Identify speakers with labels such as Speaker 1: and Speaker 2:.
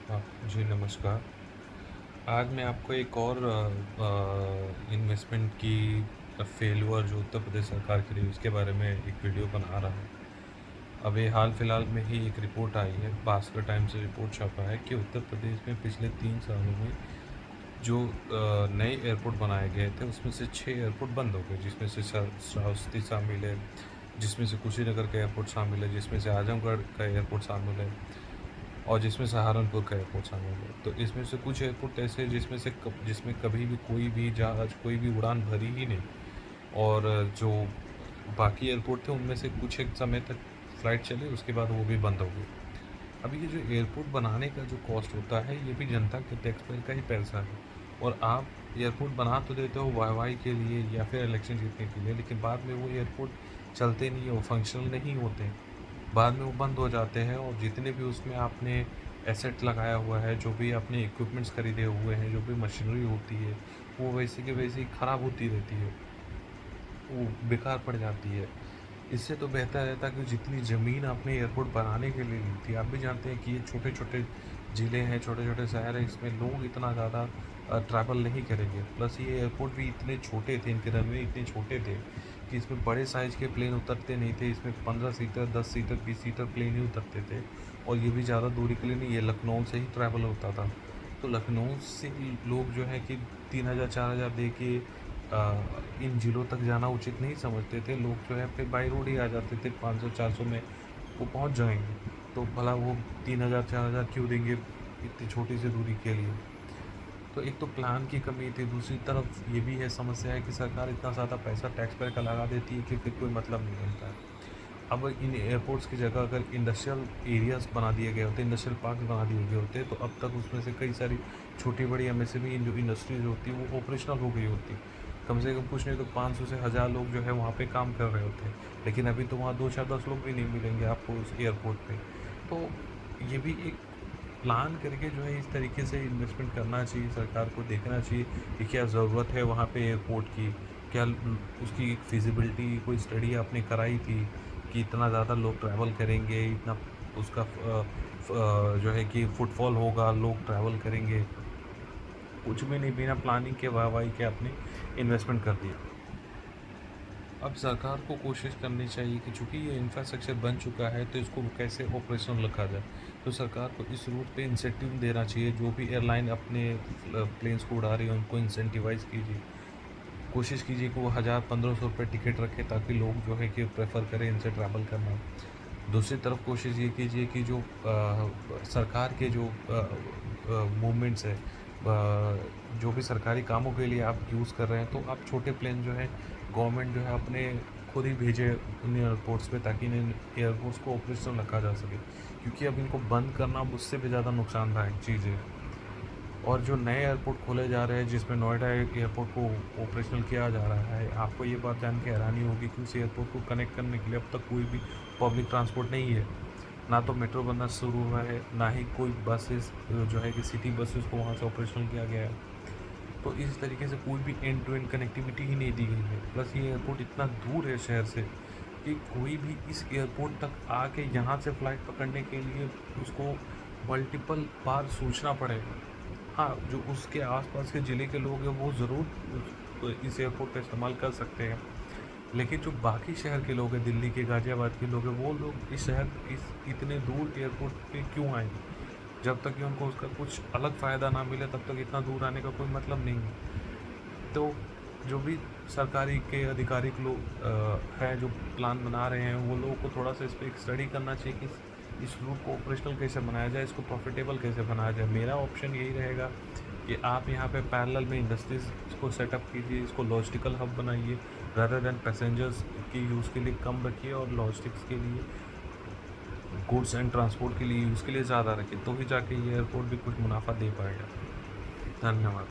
Speaker 1: हाँ, जी नमस्कार। आज मैं आपको एक और इन्वेस्टमेंट की फेल्योर जो उत्तर प्रदेश सरकार की रही उसके बारे में एक वीडियो बना रहा हूँ। अभी हाल-फिलहाल में ही एक रिपोर्ट आई है, भास्कर टाइम्स से रिपोर्ट छपा है कि उत्तर प्रदेश में पिछले 3 सालों में जो नए एयरपोर्ट बनाए गए थे उसमें से 6 एयरपोर्ट बंद हो गए, जिसमें से श्रावस्ती शामिल है, जिसमें से कुशीनगर का एयरपोर्ट शामिल है, जिसमें से आजमगढ़ का एयरपोर्ट शामिल है। और जिसमें सहारनपुर का एयरपोर्ट शामिल है। तो इसमें से कुछ एयरपोर्ट ऐसे हैं जिसमें कभी भी कोई भी जहाज, कोई भी उड़ान भरी ही नहीं। और जो बाकी एयरपोर्ट थे उनमें से कुछ एक समय तक फ्लाइट चली, उसके बाद वो भी बंद हो गई। अब ये जो एयरपोर्ट बनाने का जो कॉस्ट होता है, ये भी जनता के टैक्स पेयर का ही पैसा है। और आप एयरपोर्ट बना तो देते हो वाहवाही के लिए या फिर इलेक्शन जीतने के लिए, लेकिन बाद में वो एयरपोर्ट चलते नहीं है, वो फंक्शनल नहीं होते। बाद में वो बंद हो जाते हैं और जितने भी उसमें आपने एसेट लगाया हुआ है, जो भी आपने इक्विपमेंट्स खरीदे हुए हैं, जो भी मशीनरी होती है, वो वैसे की वैसे ही ख़राब होती रहती है, वो बेकार पड़ जाती है। इससे तो बेहतर है कि जितनी ज़मीन आपने एयरपोर्ट बनाने के लिए ली थी, आप भी जानते हैं कि ये छोटे-छोटे ज़िले हैं, छोटे-छोटे शहर हैं, इसमें लोग इतना ज़्यादा ट्रैवल नहीं करेंगे। प्लस ये एयरपोर्ट भी इतने छोटे थे, इनके रनवे इतने छोटे थे कि इसमें बड़े साइज़ के प्लेन उतरते नहीं थे। इसमें 15 सीटर, 10 सीटर, 20 सीटर प्लेन ही उतरते थे और ये भी ज़्यादा दूरी के लिए नहीं, ये लखनऊ से ही ट्रैवल होता था। तो लखनऊ से लोग जो है कि 3000 4000 दे के इन ज़िलों तक जाना उचित नहीं समझते थे। लोग जो है फिर बाई रोड ही आ जाते थे, 500-400 में वो पहुंच जाएंगे। तो भला वो 3000 4000 क्यों देंगे इतनी छोटी सी दूरी के लिए। तो एक तो प्लान की कमी थी, दूसरी तरफ ये भी है समस्या है कि सरकार इतना ज़्यादा पैसा टैक्स पेयर का लगा देती है कि फिर कोई मतलब नहीं बनता है। अब इन एयरपोर्ट्स की जगह अगर इंडस्ट्रियल एरियाज़ बना दिए गए होते, इंडस्ट्रियल पार्क बना दिए गए होते, तो अब तक उसमें से कई सारी छोटी-बड़ी एमएसएमई जो इंडस्ट्रीज़ होती, वो ऑपरेशनल हो गई होती। कम से कम कुछ नहीं तो 500 से 1000 लोग जो है वहाँ पे काम कर रहे होते। लेकिन अभी तो वहाँ 2 4 10 लोग भी नहीं मिलेंगे आपको उस एयरपोर्ट पे। तो ये भी एक प्लान करके जो है इस तरीके से इन्वेस्टमेंट करना चाहिए, सरकार को देखना चाहिए कि क्या ज़रूरत है वहाँ पे एयरपोर्ट की, क्या उसकी फिजिबिलिटी कोई स्टडी आपने कराई थी कि इतना ज़्यादा लोग ट्रैवल करेंगे, इतना उसका जो है कि फुटफॉल होगा, लोग ट्रैवल करेंगे। कुछ भी नहीं, बिना प्लानिंग के वाहवाही के आपने इन्वेस्टमेंट कर दिया। अब सरकार को कोशिश करनी चाहिए कि चूँकि ये इंफ्रास्ट्रक्चर बन चुका है तो इसको कैसे ऑपरेशनल रखा जाए। तो सरकार को इस रूट पे इंसेंटिव देना चाहिए, जो भी एयरलाइन अपने प्लेन्स को उड़ा रही है उनको इंसेंटिवाइज़ कीजिए। कोशिश कीजिए कि वो 1000-1500 रुपये टिकट रखें ताकि लोग जो है कि प्रेफ़र करें इनसे ट्रैवल करना। दूसरी तरफ कोशिश ये कीजिए कि जो सरकार के जो मूवमेंट्स है, जो भी सरकारी कामों के लिए आप यूज़ कर रहे हैं, तो आप छोटे प्लेन जो है गवर्नमेंट जो है अपने खुद ही भेजे उन एयरपोर्ट्स पे ताकि इन एयरपोर्ट्स को ऑपरेशनल रखा जा सके, क्योंकि अब इनको बंद करना उससे भी ज़्यादा नुकसानदायक चीज़ है। और जो नए एयरपोर्ट खोले जा रहे हैं जिसमें नोएडा एयरपोर्ट को ऑपरेशनल किया जा रहा है, आपको ये बात जान के हैरानी होगी कि उस एयरपोर्ट को कनेक्ट करने के लिए अब तक कोई भी पब्लिक ट्रांसपोर्ट नहीं है। ना तो मेट्रो बनना शुरू हुआ है, ना ही कोई बसेस जो है कि सिटी बसेस को वहाँ से ऑपरेशनल किया गया है। तो इस तरीके से कोई भी एंड टू एंड कनेक्टिविटी ही नहीं दी गई है। प्लस ये एयरपोर्ट इतना दूर है शहर से कि कोई भी इस एयरपोर्ट तक आके यहाँ से फ़्लाइट पकड़ने के लिए उसको मल्टीपल बार सोचना पड़ेगा। हाँ, जो उसके आस-पास के ज़िले के लोग हैं वो ज़रूर इस एयरपोर्ट का इस्तेमाल कर सकते हैं। लेकिन जो बाकी शहर के लोग हैं, दिल्ली के, गाज़ियाबाद के लोग हैं, वो लोग इस इतने दूर एयरपोर्ट पे क्यों आएँगे? जब तक कि उनको उसका कुछ अलग फ़ायदा ना मिले तब तक इतना दूर आने का कोई मतलब नहीं है। तो जो भी सरकारी के आधिकारिक लोग हैं जो प्लान बना रहे हैं, वो लोगों को थोड़ा-सा इस पे एक स्टडी करना चाहिए कि इस रूट को ऑपरेशनल कैसे बनाया जाए, इसको प्रॉफ़िटेबल कैसे बनाया जाए। मेरा ऑप्शन यही रहेगा कि आप यहाँ पे पैरेलल में इंडस्ट्रीज़ को सेटअप कीजिए, इसको लॉजिस्टिकल हब बनाइए, रादर दैन पैसेंजर्स की यूज़ के लिए कम रखिए और लॉजिस्टिक्स के लिए, गुड्स एंड ट्रांसपोर्ट के लिए यूज़ के लिए ज़्यादा रखिए, तो ही जाके ये एयरपोर्ट भी कुछ मुनाफ़ा दे पाएगा। धन्यवाद।